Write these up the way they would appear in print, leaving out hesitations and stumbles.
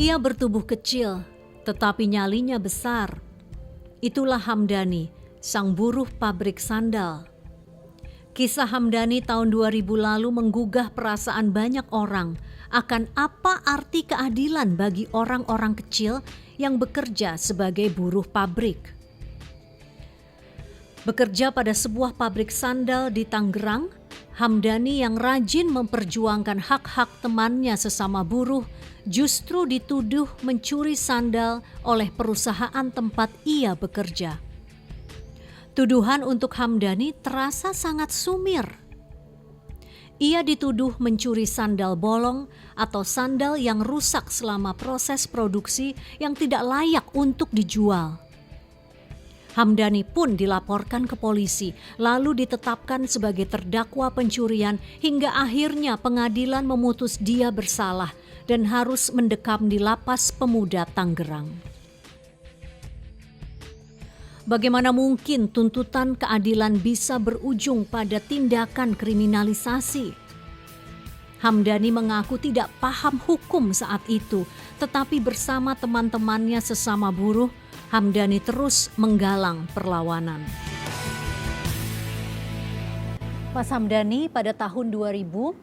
Ia bertubuh kecil, tetapi nyalinya besar. Itulah Hamdani, sang buruh pabrik sandal. Kisah Hamdani tahun 2000 lalu menggugah perasaan banyak orang akan apa arti keadilan bagi orang-orang kecil yang bekerja sebagai buruh pabrik. Bekerja pada sebuah pabrik sandal di Tangerang, Hamdani yang rajin memperjuangkan hak-hak temannya sesama buruh justru dituduh mencuri sandal oleh perusahaan tempat ia bekerja. Tuduhan untuk Hamdani terasa sangat sumir. Ia dituduh mencuri sandal bolong atau sandal yang rusak selama proses produksi yang tidak layak untuk dijual. Hamdani pun dilaporkan ke polisi, lalu ditetapkan sebagai terdakwa pencurian hingga akhirnya pengadilan memutus dia bersalah dan harus mendekam di Lapas Pemuda Tangerang. Bagaimana mungkin tuntutan keadilan bisa berujung pada tindakan kriminalisasi? Hamdani mengaku tidak paham hukum saat itu, tetapi bersama teman-temannya sesama buruh, Hamdani terus menggalang perlawanan. Mas Hamdani, pada tahun 2000,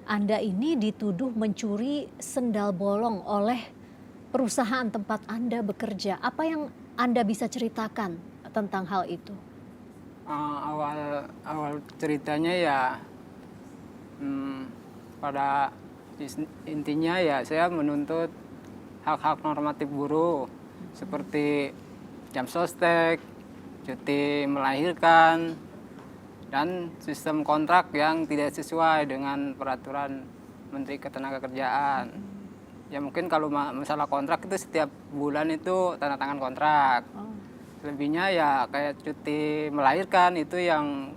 Anda ini dituduh mencuri sendal bolong oleh perusahaan tempat Anda bekerja. Apa yang Anda bisa ceritakan tentang hal itu? Awal ceritanya ya pada intinya ya saya menuntut hak-hak normatif buruh seperti jam sostek, cuti melahirkan, dan sistem kontrak yang tidak sesuai dengan peraturan Menteri Ketenagakerjaan. Ya mungkin kalau masalah kontrak itu setiap bulan itu tanda tangan kontrak. Lebihnya ya kayak cuti melahirkan itu yang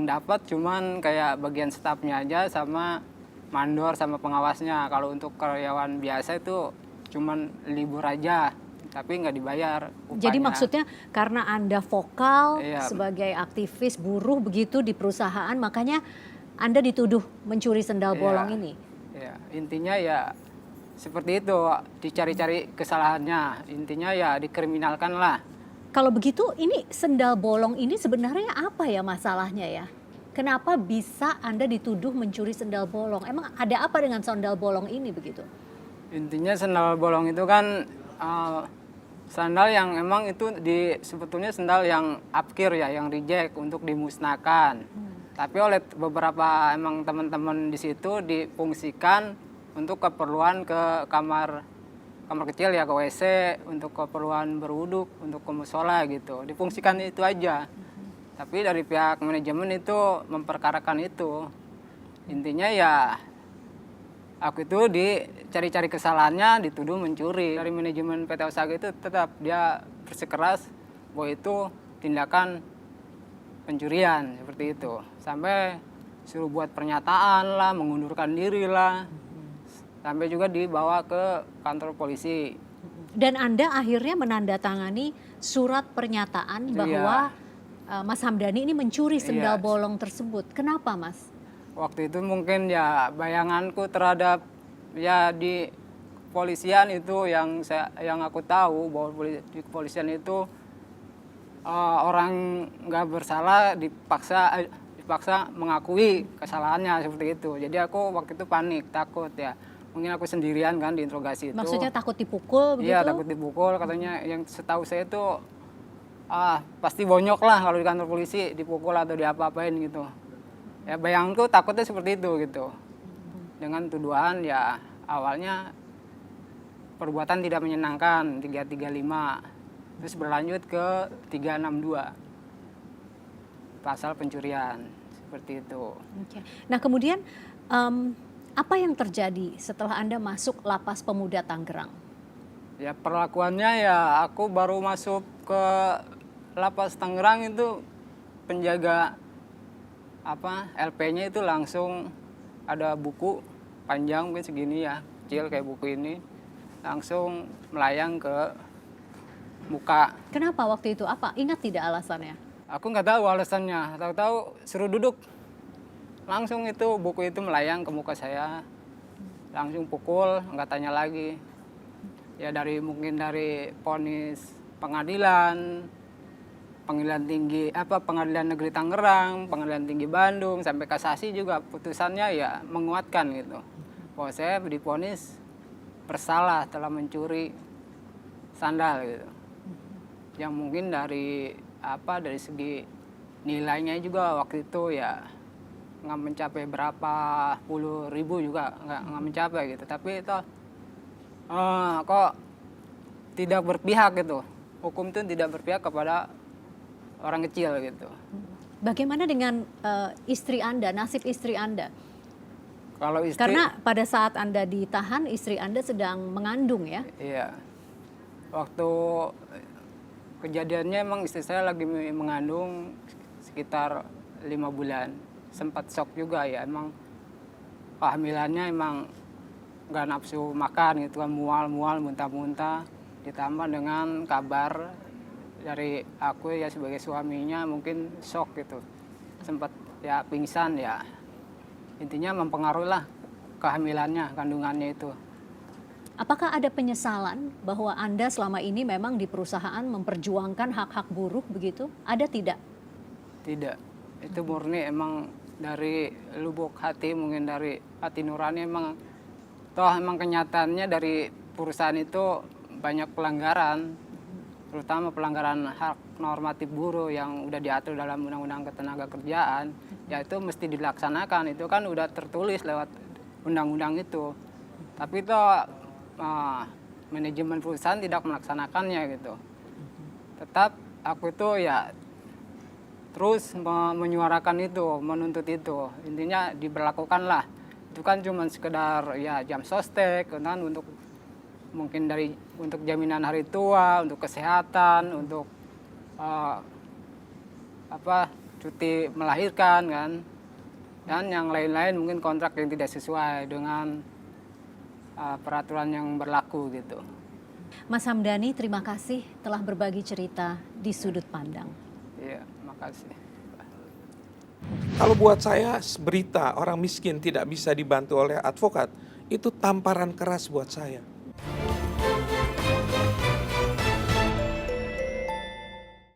dapat cuman kayak bagian stafnya aja sama mandor sama pengawasnya. Kalau untuk karyawan biasa itu cuman libur aja tapi nggak dibayar upahnya. Jadi maksudnya karena Anda vokal sebagai aktivis buruh begitu di perusahaan, makanya Anda dituduh mencuri sendal bolong ini? Ya, intinya ya seperti itu, dicari-cari kesalahannya. Intinya ya dikriminalkan lah. Kalau begitu ini sendal bolong ini sebenarnya apa ya masalahnya ya? Kenapa bisa Anda dituduh mencuri sendal bolong? Emang ada apa dengan sendal bolong ini begitu? Intinya sendal bolong itu kan sandal yang emang itu sebetulnya sandal yang upkir ya, yang reject untuk dimusnahkan. Tapi oleh beberapa emang teman-teman di situ difungsikan untuk keperluan ke kamar kecil ya, ke WC, untuk keperluan berwuduk, untuk ke musola gitu. Difungsikan itu aja. Tapi dari pihak manajemen itu memperkarakan itu. Intinya ya aku itu dicari-cari kesalahannya, dituduh mencuri. Dari manajemen PT Osaga itu tetap dia bersikeras bahwa itu tindakan pencurian seperti itu. Sampai suruh buat pernyataan lah, mengundurkan diri lah. Sampai juga dibawa ke kantor polisi. Dan Anda akhirnya menandatangani surat pernyataan bahwa Mas Hamdani ini mencuri sendal bolong tersebut. Kenapa, Mas? Waktu itu mungkin ya bayanganku terhadap ya di kepolisian itu yang aku tahu bahwa di kepolisian itu orang nggak bersalah dipaksa mengakui kesalahannya seperti itu. Jadi aku waktu itu panik, takut ya. Mungkin aku sendirian kan diinterogasi itu. Maksudnya takut dipukul begitu? Iya, takut dipukul. Katanya yang setahu saya itu pasti bonyok lah kalau di kantor polisi dipukul atau diapa-apain gitu. Ya bayanganku takutnya seperti itu gitu. Dengan tuduhan ya awalnya perbuatan tidak menyenangkan 335. Terus berlanjut ke 362. Pasal pencurian seperti itu. Oke. Nah, kemudian apa yang terjadi setelah Anda masuk Lapas Pemuda Tangerang? Ya perlakuannya ya aku baru masuk ke Lapas Tangerang itu penjaga LP-nya itu langsung ada buku panjang mungkin segini ya, kecil kayak buku ini, langsung melayang ke muka. Kenapa waktu itu? Apa? Ingat tidak alasannya? Aku nggak tahu alasannya, tahu-tahu suruh duduk. Langsung itu buku itu melayang ke muka saya, langsung pukul, nggak tanya lagi. ya dari mungkin dari vonis pengadilan, pengadilan negeri Tangerang, pengadilan tinggi Bandung, sampai kasasi juga putusannya ya menguatkan gitu. Bahwa saya divonis bersalah telah mencuri sandal gitu. Yang mungkin dari segi nilainya juga waktu itu ya nggak mencapai berapa puluh ribu juga nggak mencapai gitu. Tapi itu kok tidak berpihak gitu. Hukum itu tidak berpihak kepada orang kecil gitu. Bagaimana dengan istri Anda, nasib istri Anda? Kalau istri, Karena pada saat Anda ditahan, istri Anda sedang mengandung ya? iya. Waktu kejadiannya emang istri saya lagi mengandung sekitar 5 bulan. Sempat shock juga ya, emang kehamilannya emang nggak nafsu makan gitu kan, mual-mual, muntah-muntah. Ditambah dengan kabar dari aku ya sebagai suaminya mungkin shock gitu. Sempat ya pingsan ya. Intinya mempengaruhi lah kehamilannya, kandungannya itu. Apakah ada penyesalan bahwa Anda selama ini memang di perusahaan memperjuangkan hak-hak buruh begitu? Ada tidak? Tidak. Itu murni emang dari lubuk hati, mungkin dari hati nurani emang. Toh emang kenyataannya dari perusahaan itu banyak pelanggaran. Terutama pelanggaran hak normatif buruh yang udah diatur dalam Undang-Undang Ketenagakerjaan. Ya itu mesti dilaksanakan. Itu kan udah tertulis lewat undang-undang itu. Tapi itu manajemen perusahaan tidak melaksanakannya gitu. Tetap aku itu ya terus menyuarakan itu, menuntut itu. Intinya diberlakukanlah. Itu kan cuma sekedar ya jam sostek kan untuk mungkin untuk jaminan hari tua, untuk kesehatan, untuk cuti melahirkan kan. Dan yang lain-lain mungkin kontrak yang tidak sesuai dengan peraturan yang berlaku gitu. Mas Hamdani, terima kasih telah berbagi cerita di Sudut Pandang. Iya, makasih. Kalau buat saya berita orang miskin tidak bisa dibantu oleh advokat, itu tamparan keras buat saya.